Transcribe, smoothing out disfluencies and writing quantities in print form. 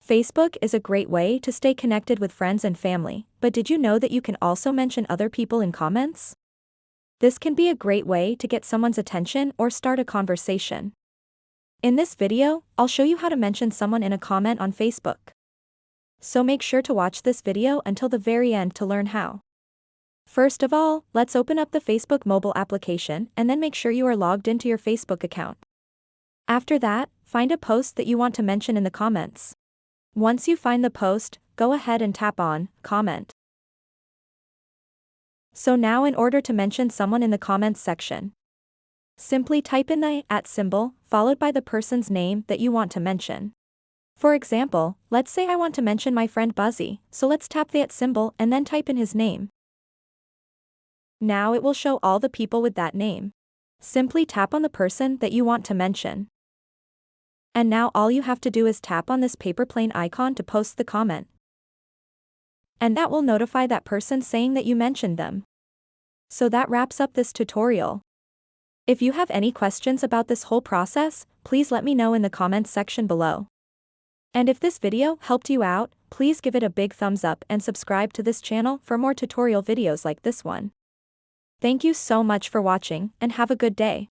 Facebook is a great way to stay connected with friends and family, but did you know that you can also mention other people in comments? This can be a great way to get someone's attention or start a conversation. In this video, I'll show you how to mention someone in a comment on Facebook. So make sure to watch this video until the very end to learn how. First of all, let's open up the Facebook mobile application and then make sure you are logged into your Facebook account. After that, find a post that you want to mention in the comments. Once you find the post, go ahead and tap on Comment. So now in order to mention someone in the comments section, simply type in the @ symbol, followed by the person's name that you want to mention. For example, let's say I want to mention my friend Buzzy, so let's tap the @ symbol and then type in his name. Now it will show all the people with that name. Simply tap on the person that you want to mention. And now all you have to do is tap on this paper plane icon to post the comment. And that will notify that person saying that you mentioned them. So that wraps up this tutorial. If you have any questions about this whole process, please let me know in the comments section below. And if this video helped you out, please give it a big thumbs up and subscribe to this channel for more tutorial videos like this one. Thank you so much for watching and have a good day.